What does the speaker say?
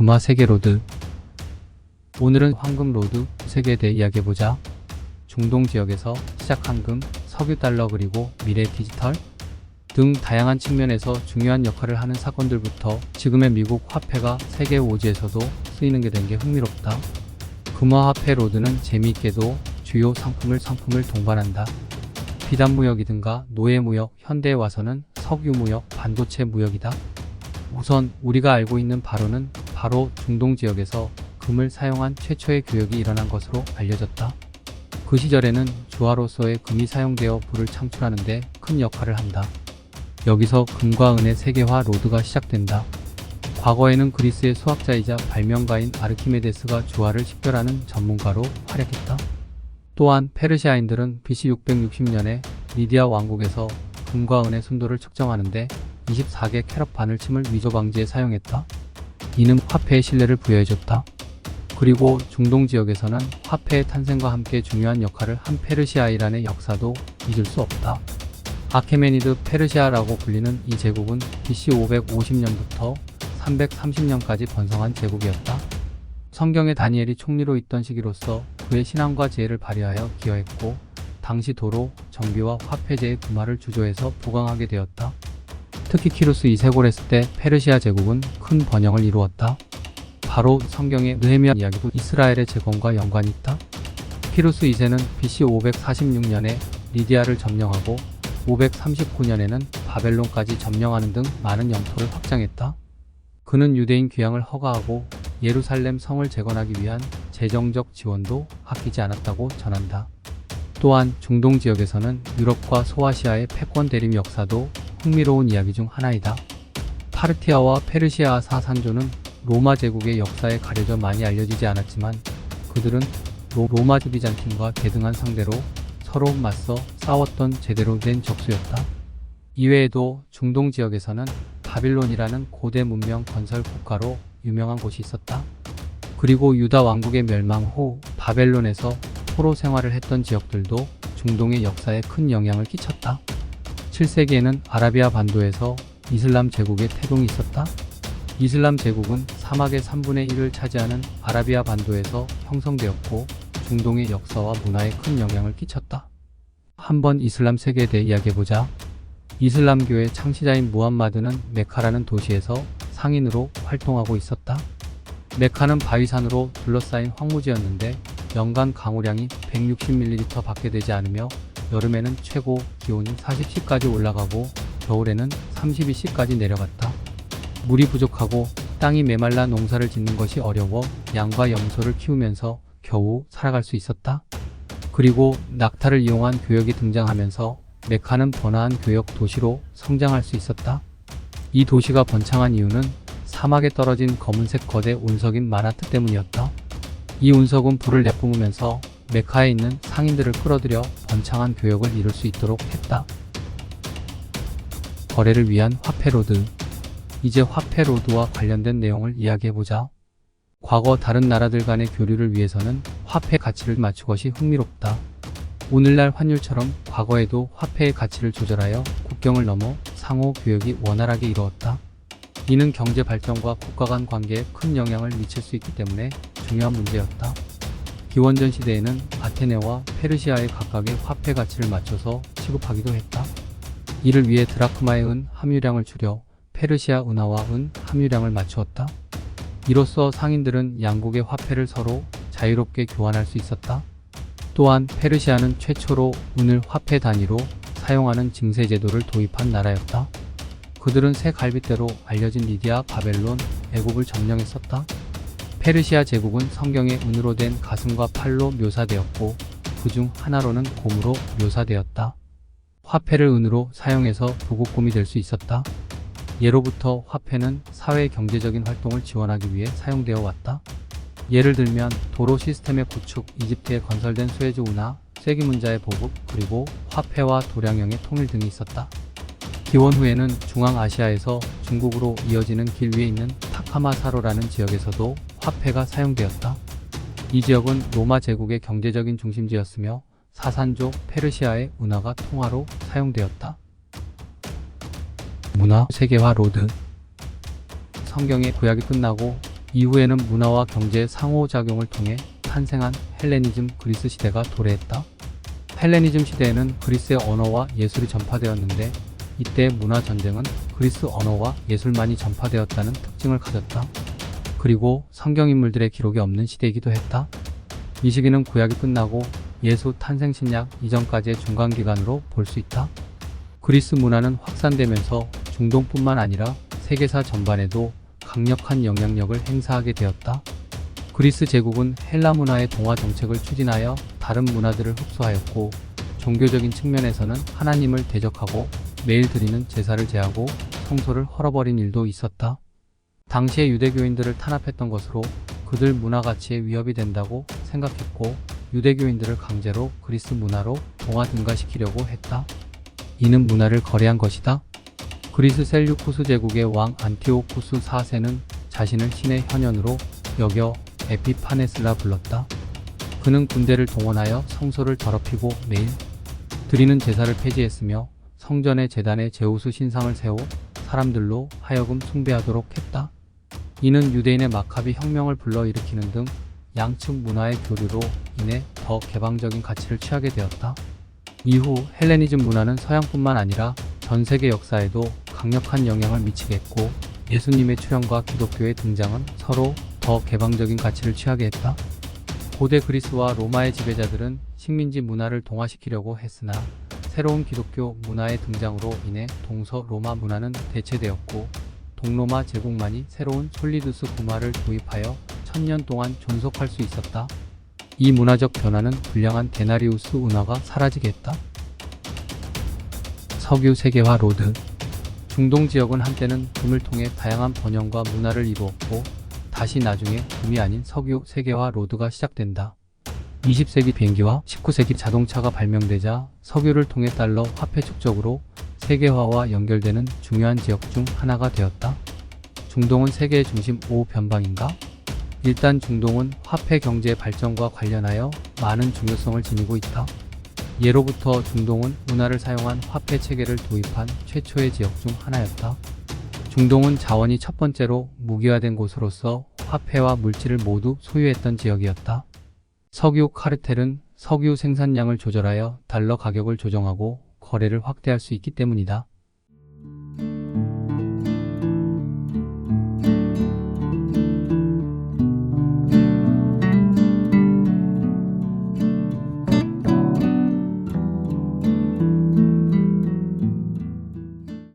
금화 세계로드. 오늘은 황금 로드 세계에 대해 이야기해보자. 중동 지역에서 시작한 금, 석유 달러 그리고 미래 디지털 등 다양한 측면에서 중요한 역할을 하는 사건들부터 지금의 미국 화폐가 세계 오지에서도 쓰이는 게 된 게 흥미롭다. 금화화폐 로드는 재미있게도 주요 상품을 동반한다. 비단 무역이든가 노예 무역, 현대에 와서는 석유 무역, 반도체 무역이다. 우선 우리가 알고 있는 바로는 바로 중동 지역에서 금을 사용한 최초의 교역이 일어난 것으로 알려졌다. 그 시절에는 주화로서의 금이 사용되어 불을 창출하는 데 큰 역할을 한다. 여기서 금과 은의 세계화 로드가 시작된다. 과거에는 그리스의 수학자이자 발명가인 아르키메데스가 주화를 식별하는 전문가로 활약했다. 또한 페르시아인들은 BC 660년에 리디아 왕국에서 금과 은의 순도를 측정하는데 24개 캐럿 바늘침을 위조 방지에 사용했다. 이는 화폐의 신뢰를 부여해줬다. 그리고 중동 지역에서는 화폐의 탄생과 함께 중요한 역할을 한 페르시아 이란의 역사도 잊을 수 없다. 아케메니드 페르시아라고 불리는 이 제국은 BC 550년부터 330년까지 번성한 제국이었다. 성경의 다니엘이 총리로 있던 시기로서 그의 신앙과 지혜를 발휘하여 기여했고, 당시 도로, 정비와 화폐제의 금화를 주조해서 보강하게 되었다. 특히 키루스 2세 고레스 때 페르시아 제국은 큰 번영을 이루었다. 바로 성경의 느헤미야 이야기도 이스라엘의 재건과 연관이 있다. 키루스 2세는 BC 546년에 리디아를 점령하고 539년에는 바벨론까지 점령하는 등 많은 영토를 확장했다. 그는 유대인 귀향을 허가하고 예루살렘 성을 재건하기 위한 재정적 지원도 아끼지 않았다고 전한다. 또한 중동 지역에서는 유럽과 소아시아의 패권 대립 역사도 흥미로운 이야기 중 하나이다. 파르티아와 페르시아 사산조는 로마 제국의 역사에 가려져 많이 알려지지 않았지만 그들은 로마 비잔틴과 대등한 상대로 서로 맞서 싸웠던 제대로 된 적수였다. 이외에도 중동 지역에서는 바빌론이라는 고대 문명 건설 국가로 유명한 곳이 있었다. 그리고 유다 왕국의 멸망 후 바벨론에서 포로 생활을 했던 지역들도 중동의 역사에 큰 영향을 끼쳤다. 7세기에는 아라비아 반도에서 이슬람 제국의 태동이 있었다. 이슬람 제국은 사막의 3분의 1을 차지하는 아라비아 반도에서 형성되었고 중동의 역사와 문화에 큰 영향을 끼쳤다. 한번 이슬람 세계에 대해 이야기해보자. 이슬람교의 창시자인 무함마드는 메카라는 도시에서 상인으로 활동하고 있었다. 메카는 바위산으로 둘러싸인 황무지였는데 연간 강우량이 160ml 밖에 되지 않으며 여름에는 최고 기온이 40C까지 올라가고 겨울에는 32C까지 내려갔다. 물이 부족하고 땅이 메말라 농사를 짓는 것이 어려워 양과 염소를 키우면서 겨우 살아갈 수 있었다. 그리고 낙타를 이용한 교역이 등장하면서 메카는 번화한 교역 도시로 성장할 수 있었다. 이 도시가 번창한 이유는 사막에 떨어진 검은색 거대 운석인 마나트 때문이었다. 이 운석은 불을 내뿜으면서 메카에 있는 상인들을 끌어들여 번창한 교역을 이룰 수 있도록 했다. 거래를 위한 화폐 로드. 이제 화폐 로드와 관련된 내용을 이야기해보자. 과거 다른 나라들 간의 교류를 위해서는 화폐 가치를 맞추는 것이 흥미롭다. 오늘날 환율처럼 과거에도 화폐의 가치를 조절하여 국경을 넘어 상호 교역이 원활하게 이루어졌다. 이는 경제 발전과 국가 간 관계에 큰 영향을 미칠 수 있기 때문에 중요한 문제였다. 기원전 시대에는 아테네와 페르시아의 각각의 화폐 가치를 맞춰서 취급하기도 했다. 이를 위해 드라크마의 은 함유량을 줄여 페르시아 은화와 은 함유량을 맞추었다. 이로써 상인들은 양국의 화폐를 서로 자유롭게 교환할 수 있었다. 또한 페르시아는 최초로 은을 화폐 단위로 사용하는 징세 제도를 도입한 나라였다. 그들은 새 갈빗대로 알려진 리디아, 바벨론, 애굽을 점령했었다. 페르시아 제국은 성경에 은으로 된 가슴과 팔로 묘사되었고 그중 하나로는 곰으로 묘사되었다. 화폐를 은으로 사용해서 도곡곰이 될 수 있었다. 예로부터 화폐는 사회 경제적인 활동을 지원하기 위해 사용되어 왔다. 예를 들면 도로 시스템의 구축, 이집트에 건설된 수에즈 운하, 쐐기문자의 보급, 그리고 화폐와 도량형의 통일 등이 있었다. 기원 후에는 중앙아시아에서 중국으로 이어지는 길 위에 있는 타카마사로라는 지역에서도 화폐가 사용되었다. 이 지역은 로마 제국의 경제적인 중심지였으며 사산족 페르시아의 은화가 통화로 사용되었다. 문화 세계화 로드. 성경의 구약이 끝나고 이후에는 문화와 경제의 상호작용을 통해 탄생한 헬레니즘 그리스 시대가 도래했다. 헬레니즘 시대에는 그리스의 언어와 예술이 전파되었는데 이때 문화 전쟁은 그리스 언어와 예술만이 전파되었다는 특징을 가졌다. 그리고 성경 인물들의 기록이 없는 시대이기도 했다. 이 시기는 구약이 끝나고 예수 탄생 신약 이전까지의 중간 기간으로 볼 수 있다. 그리스 문화는 확산되면서 중동뿐만 아니라 세계사 전반에도 강력한 영향력을 행사하게 되었다. 그리스 제국은 헬라 문화의 동화 정책을 추진하여 다른 문화들을 흡수하였고, 종교적인 측면에서는 하나님을 대적하고 매일 드리는 제사를 제하고 성소를 헐어버린 일도 있었다. 당시의 유대교인들을 탄압했던 것으로 그들 문화 가치에 위협이 된다고 생각했고, 유대교인들을 강제로 그리스 문화로 동화 등가시키려고 했다. 이는 문화를 거래한 것이다. 그리스 셀류쿠스 제국의 왕 안티오쿠스 4세는 자신을 신의 현현으로 여겨 에피파네스라 불렀다. 그는 군대를 동원하여 성소를 더럽히고 매일 드리는 제사를 폐지했으며 성전의 제단에 제우스 신상을 세워 사람들로 하여금 숭배하도록 했다. 이는 유대인의 마카비 혁명을 불러일으키는 등 양측 문화의 교류로 인해 더 개방적인 가치를 취하게 되었다. 이후 헬레니즘 문화는 서양뿐만 아니라 전 세계 역사에도 강력한 영향을 미치게 했고, 예수님의 출현과 기독교의 등장은 서로 더 개방적인 가치를 취하게 했다. 고대 그리스와 로마의 지배자들은 식민지 문화를 동화시키려고 했으나 새로운 기독교 문화의 등장으로 인해 동서 로마 문화는 대체되었고, 동로마 제국만이 새로운 솔리두스 구마를 도입하여 1000년 동안 존속할 수 있었다. 이 문화적 변화는 불량한 데나리우스 운하가 사라지게 했다. 석유 세계화 로드. 중동 지역은 한때는 금을 통해 다양한 번영과 문화를 이루었고, 다시 나중에 금이 아닌 석유 세계화 로드가 시작된다. 20세기 비행기와 19세기 자동차가 발명되자 석유를 통해 달러 화폐 축적으로 세계화와 연결되는 중요한 지역 중 하나가 되었다. 중동은 세계의 중심 5변방인가? 일단 중동은 화폐 경제 발전과 관련하여 많은 중요성을 지니고 있다. 예로부터 중동은 문화를 사용한 화폐 체계를 도입한 최초의 지역 중 하나였다. 중동은 자원이 첫 번째로 무기화된 곳으로서 화폐와 물질을 모두 소유했던 지역이었다. 석유 카르텔은 석유 생산량을 조절하여 달러 가격을 조정하고 거래를 확대할 수 있기 때문이다.